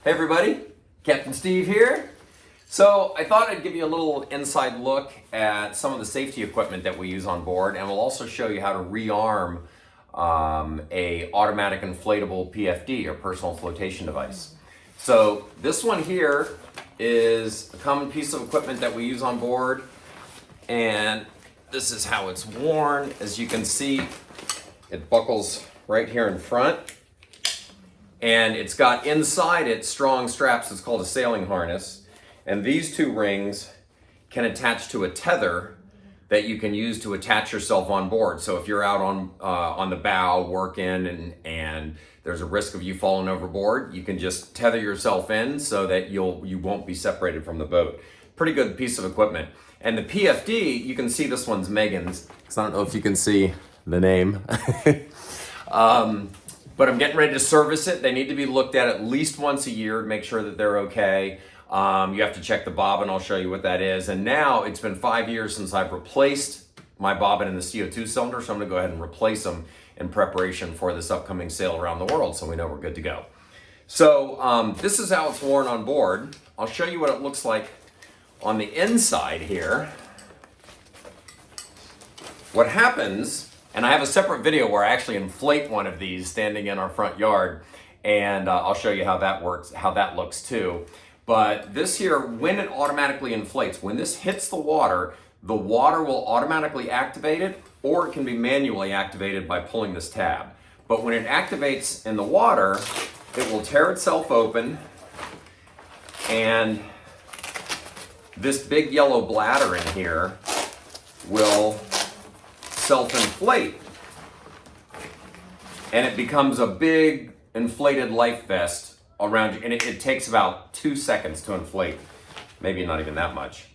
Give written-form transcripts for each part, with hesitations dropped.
Hey everybody, Captain Steve here. So I thought I'd give you a little inside look at some of the safety equipment that we use on board, and we'll also show you how to rearm a automatic inflatable PFD, or personal flotation device. So this one here is a common piece of equipment that we use on board, and this is how it's worn. As you can see, it buckles right here in front. And it's got inside it strong straps. It's called a sailing harness. And these two rings can attach to a tether that you can use to attach yourself on board. So if you're out on the bow working and there's a risk of you falling overboard, you can just tether yourself in so that you won't be separated from the boat. Pretty good piece of equipment. And the PFD, you can see this one's Meghan's. I don't know if you can see the name. But I'm getting ready to service it. They need to be looked at least once a year to make sure that they're okay. You have to check the bobbin. I'll show you what that is. And now it's been 5 years since I've replaced my bobbin and the CO2 cylinder, so I'm gonna go ahead and replace them in preparation for this upcoming sail around the world, so we know we're good to go. So this is how it's worn on board. I'll show you what it looks like on the inside here. What happens, and I have a separate video where I actually inflate one of these standing in our front yard, and I'll show you how that works, how that looks too. But this here, when it automatically inflates, when this hits the water will automatically activate it, or it can be manually activated by pulling this tab. But when it activates in the water, it will tear itself open, and this big yellow bladder in here will self-inflate, and it becomes a big inflated life vest around you, and it takes about 2 seconds to inflate, maybe not even that much,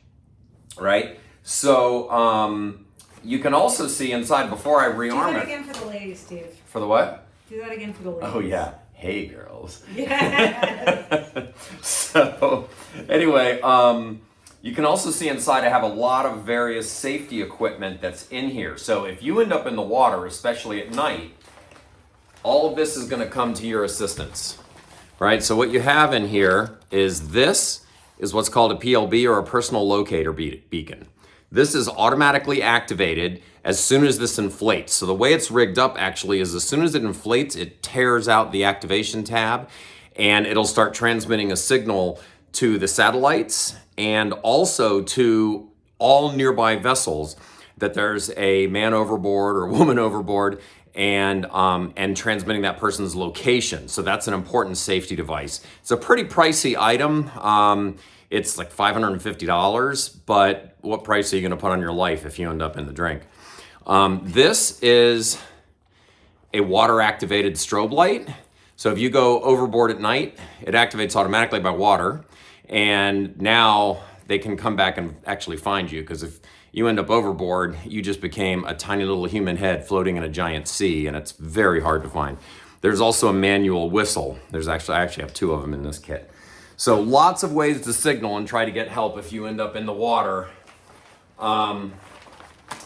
right? So you can also see inside, before I rearm it. Do that again for the ladies, Steve. For the what? Do that again for the ladies. Oh yeah, hey girls. Yeah. So anyway, you can also see inside I have a lot of various safety equipment that's in here. So if you end up in the water, especially at night, all of this is gonna come to your assistance, right? So what you have in here is what's called a PLB, or a personal locator beacon. This is automatically activated as soon as this inflates. So the way it's rigged up actually is, as soon as it inflates, it tears out the activation tab, and it'll start transmitting a signal to the satellites and also to all nearby vessels that there's a man overboard or woman overboard, and transmitting that person's location. So that's an important safety device. It's a pretty pricey item. It's like $550, but what price are you gonna put on your life if you end up in the drink? This is a water-activated strobe light. So if you go overboard at night, it activates automatically by water. And now they can come back and actually find you, because if you end up overboard, you just became a tiny little human head floating in a giant sea, and it's very hard to find. There's also a manual whistle. I actually have 2 of them in this kit. So lots of ways to signal and try to get help if you end up in the water. Now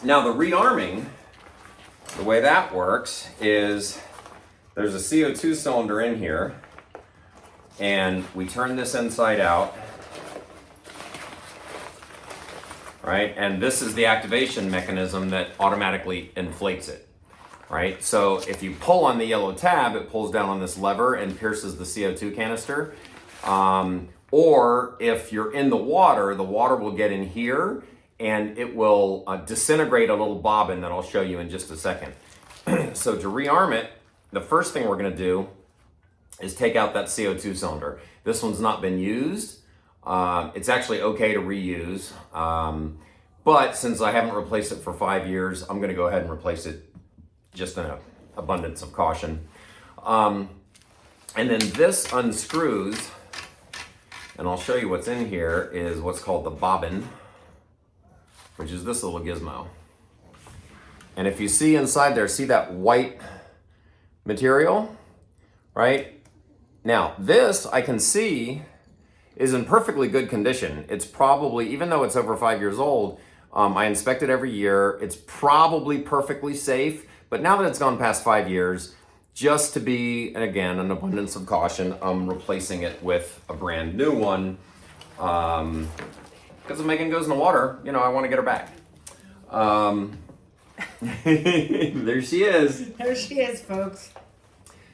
the rearming, the way that works is there's a CO2 cylinder in here, and we turn this inside out, right? And this is the activation mechanism that automatically inflates it, right? So if you pull on the yellow tab, it pulls down on this lever and pierces the CO2 canister. Or if you're in the water will get in here, and it will disintegrate a little bobbin that I'll show you in just a second. So to rearm it, the first thing we're gonna do is take out that CO2 cylinder. This one's not been used. It's actually okay to reuse, but since I haven't replaced it for 5 years, I'm gonna go ahead and replace it just in an abundance of caution. And then this unscrews, and I'll show you what's in here, is what's called the bobbin, which is this little gizmo. And if you see inside there, see that white material, right? Now, this I can see is in perfectly good condition. It's probably, even though it's over 5 years old, I inspect it every year. It's probably perfectly safe, but now that it's gone past 5 years, just to be, and again, an abundance of caution, I'm replacing it with a brand new one. Because if Megan goes in the water, I want to get her back. There she is. There she is, folks.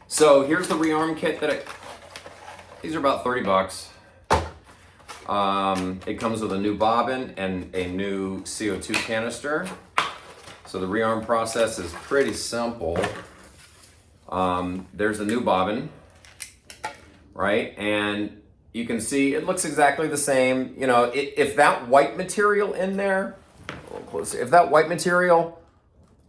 So here's the rearm kit these are about $30. It comes with a new bobbin and a new CO2 canister. So the rearm process is pretty simple. There's the new bobbin, right? And you can see it looks exactly the same. If that white material in there, if that white material,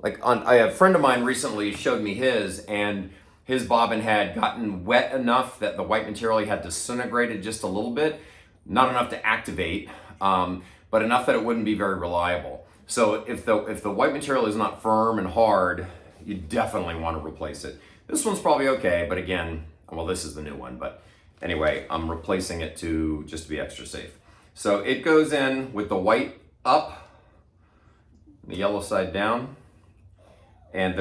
a friend of mine recently showed me his, and his bobbin had gotten wet enough that the white material had disintegrated just a little bit, not enough to activate, but enough that it wouldn't be very reliable. So if the white material is not firm and hard, you definitely want to replace it. This one's probably okay, but again, well, this is the new one, but anyway, I'm replacing it just to be extra safe. So it goes in with the white up, the yellow side down, and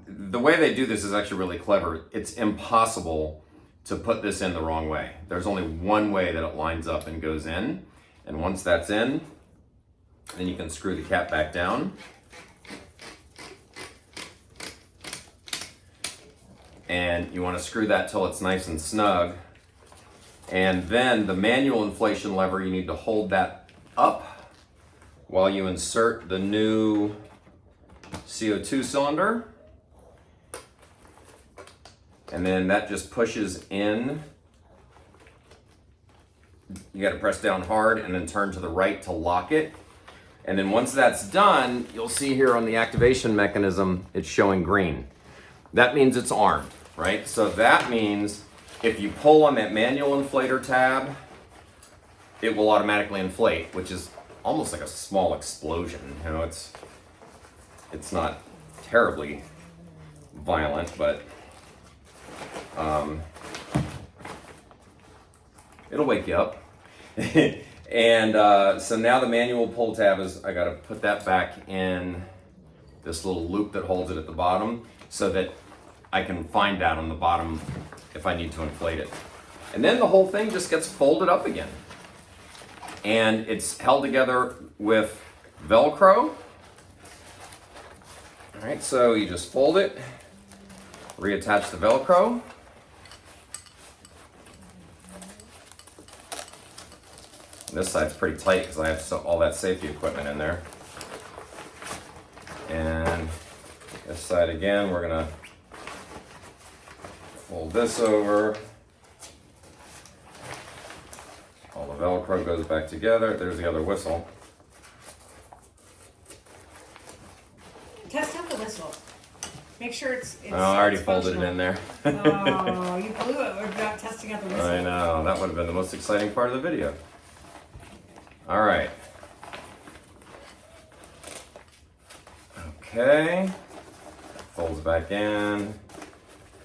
the way they do this is actually really clever. It's impossible to put this in the wrong way. There's only one way that it lines up and goes in, and once that's in, then you can screw the cap back down. And you want to screw that till it's nice and snug. And then the manual inflation lever, you need to hold that up while you insert the new CO2 cylinder. And then that just pushes in. You got to press down hard and then turn to the right to lock it. And then once that's done, you'll see here on the activation mechanism, it's showing green. That means it's armed, right? So that means if you pull on that manual inflator tab, it will automatically inflate, which is almost like a small explosion. It's not terribly violent, but it'll wake you up. And so now the manual pull tab I got to put that back in this little loop that holds it at the bottom so that I can find that on the bottom if I need to inflate it. And then the whole thing just gets folded up again. And it's held together with Velcro. All right, so you just fold it, reattach the Velcro. This side's pretty tight because I have all that safety equipment in there. And this side again, we're gonna fold this over. All the Velcro goes back together. There's the other whistle. Test out the whistle. Make sure it's Oh, I already folded it in there. Oh, you blew it without testing out the whistle. I know, that would have been the most exciting part of the video. All right. Okay. Folds back in.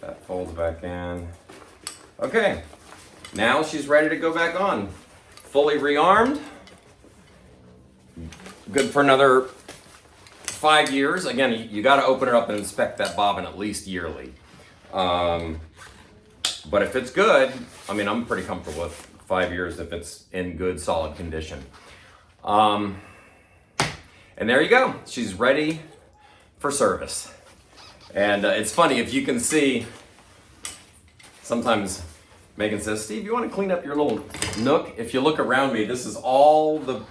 That folds back in. Okay. Now she's ready to go back on. Fully rearmed. Good for another 5 years. Again, you got to open it up and inspect that bobbin at least yearly. But if it's good, I'm pretty comfortable with 5 years if it's in good, solid condition. And there you go. She's ready for service. And it's funny, if you can see, sometimes Megan says, Steve, you want to clean up your little nook? If you look around me, this is all the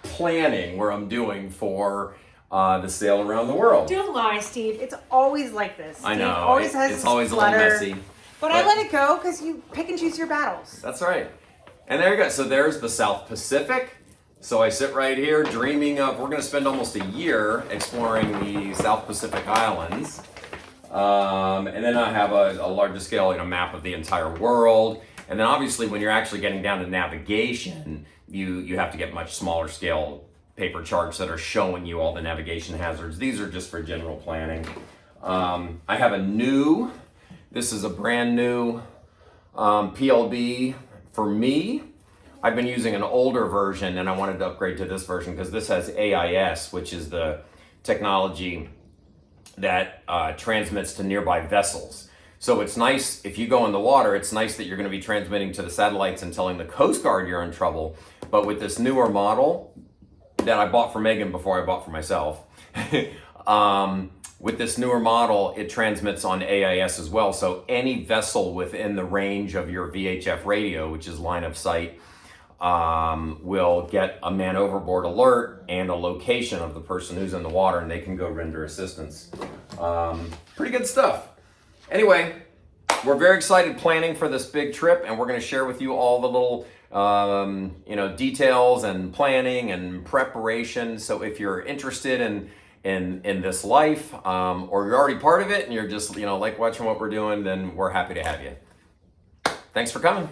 planning where I'm doing for the sail around the world. Don't lie, Steve. It's always like this. I know. Steve always has it's this always a little clutter. messy. But I let it go because you pick and choose your battles. That's right. And there you go. So there's the South Pacific. So I sit right here dreaming of, we're going to spend almost a year exploring the South Pacific Islands. And then I have a larger scale map of the entire world. And then obviously when you're actually getting down to navigation, you have to get much smaller scale paper charts that are showing you all the navigation hazards. These are just for general planning. I have this is a brand new PLB for me. I've been using an older version and I wanted to upgrade to this version because this has AIS, which is the technology that transmits to nearby vessels. So it's nice if you go in the water, it's nice that you're going to be transmitting to the satellites and telling the Coast Guard you're in trouble. But with this newer model that I bought for Megan before I bought for myself, with this newer model, it transmits on AIS as well. So any vessel within the range of your VHF radio, which is line of sight, will get a man overboard alert and a location of the person who's in the water, and they can go render assistance. Pretty good stuff. Anyway, we're very excited planning for this big trip, and we're going to share with you all the little details and planning and preparation. So if you're interested in this life, or you're already part of it and you're just like watching what we're doing, then we're happy to have you. Thanks for coming.